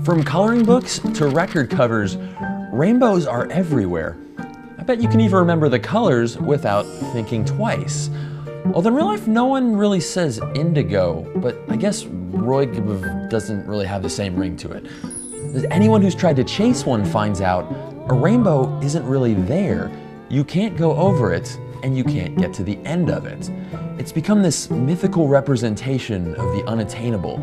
From coloring books to record covers, rainbows are everywhere. I bet you can even remember the colors without thinking twice. Although in real life, no one really says indigo, but I guess Roygbiv doesn't really have the same ring to it. Anyone who's tried to chase one finds out a rainbow isn't really there. You can't go over it, and you can't get to the end of it. It's become this mythical representation of the unattainable.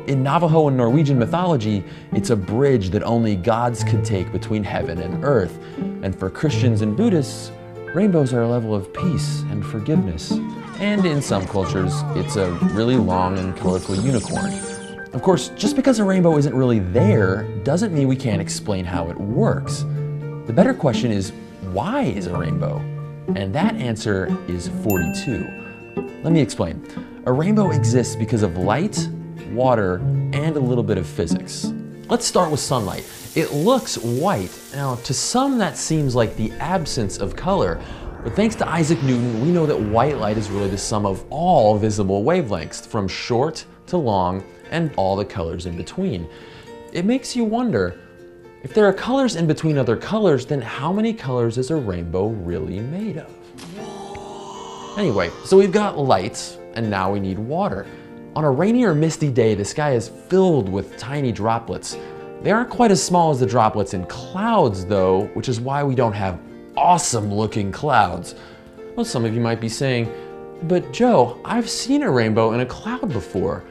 In Navajo and Norwegian mythology, it's a bridge that only gods could take between heaven and earth. And for Christians and Buddhists, rainbows are a level of peace and forgiveness. And in some cultures, it's a really long and colorful unicorn. Of course, just because a rainbow isn't really there doesn't mean we can't explain how it works. The better question is, why is a rainbow? And that answer is 42. Let me explain. A rainbow exists because of light, water, and a little bit of physics. Let's start with sunlight. It looks white. Now, to some that seems like the absence of color, but thanks to Isaac Newton, we know that white light is really the sum of all visible wavelengths, from short to long, and all the colors in between. It makes you wonder, if there are colors in between other colors, then how many colors is a rainbow really made of? Anyway, so we've got light, and now we need water. On a rainy or misty day, the sky is filled with tiny droplets. They aren't quite as small as the droplets in clouds though, which is why we don't have awesome looking clouds. Well, some of you might be saying, but Joe, I've seen a rainbow in a cloud before.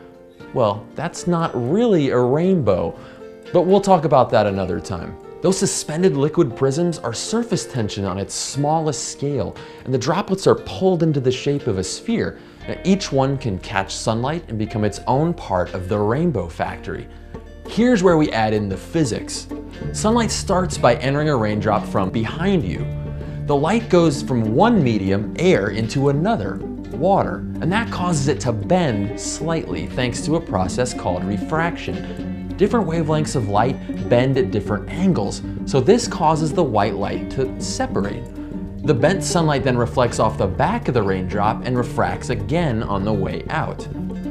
Well, that's not really a rainbow, but we'll talk about that another time. Those suspended liquid prisms are surface tension on its smallest scale, and the droplets are pulled into the shape of a sphere. Now, each one can catch sunlight and become its own part of the rainbow factory. Here's where we add in the physics. Sunlight starts by entering a raindrop from behind you. The light goes from one medium, air, into another, water, and that causes it to bend slightly thanks to a process called refraction. Different wavelengths of light bend at different angles, so this causes the white light to separate. The bent sunlight then reflects off the back of the raindrop and refracts again on the way out.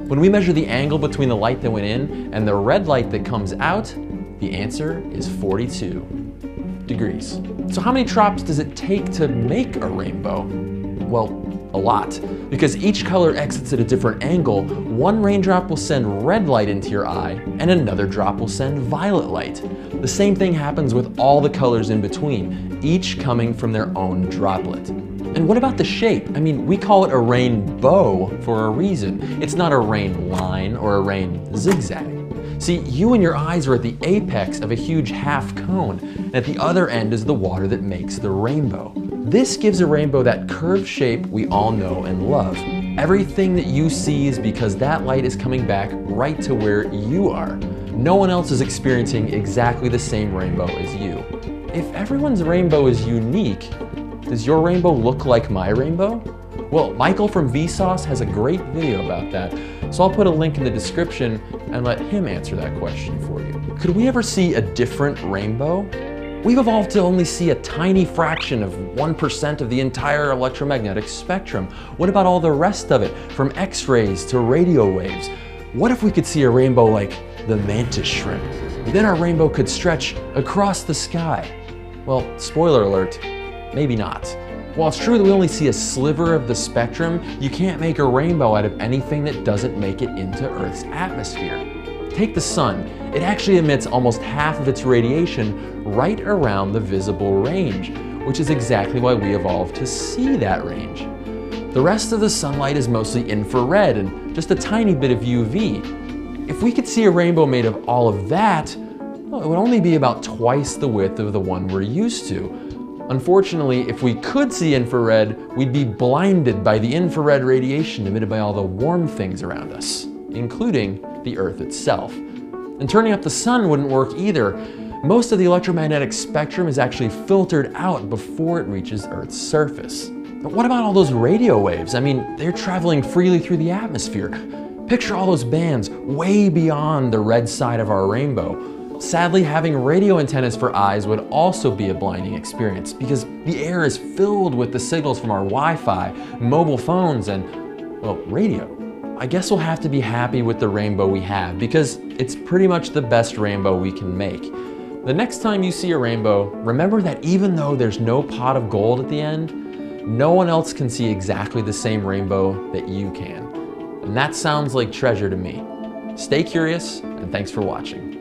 When we measure the angle between the light that went in and the red light that comes out, the answer is 42 degrees. So how many drops does it take to make a rainbow? Well, a lot, because each color exits at a different angle. One raindrop will send red light into your eye, and another drop will send violet light. The same thing happens with all the colors in between, each coming from their own droplet. And what about the shape? I mean, we call it a rainbow for a reason. It's not a rain line or a rain zigzag. See, you and your eyes are at the apex of a huge half cone, and at the other end is the water that makes the rainbow. This gives a rainbow that curved shape we all know and love. Everything that you see is because that light is coming back right to where you are. No one else is experiencing exactly the same rainbow as you. If everyone's rainbow is unique, does your rainbow look like my rainbow? Well, Michael from Vsauce has a great video about that, so I'll put a link in the description and let him answer that question for you. Could we ever see a different rainbow? We've evolved to only see a tiny fraction of 1% of the entire electromagnetic spectrum. What about all the rest of it, from X-rays to radio waves? What if we could see a rainbow like the mantis shrimp? Then our rainbow could stretch across the sky. Well, spoiler alert, maybe not. While it's true that we only see a sliver of the spectrum, you can't make a rainbow out of anything that doesn't make it into Earth's atmosphere. Take the sun. It actually emits almost half of its radiation right around the visible range, which is exactly why we evolved to see that range. The rest of the sunlight is mostly infrared and just a tiny bit of UV. If we could see a rainbow made of all of that, well, it would only be about twice the width of the one we're used to. Unfortunately, if we could see infrared, we'd be blinded by the infrared radiation emitted by all the warm things around us, including the Earth itself. And turning up the sun wouldn't work either. Most of the electromagnetic spectrum is actually filtered out before it reaches Earth's surface. But what about all those radio waves? I mean, they're traveling freely through the atmosphere. Picture all those bands way beyond the red side of our rainbow. Sadly, having radio antennas for eyes would also be a blinding experience because the air is filled with the signals from our Wi-Fi, mobile phones, and, well, radio. I guess we'll have to be happy with the rainbow we have because it's pretty much the best rainbow we can make. The next time you see a rainbow, remember that even though there's no pot of gold at the end, no one else can see exactly the same rainbow that you can. And that sounds like treasure to me. Stay curious, and thanks for watching.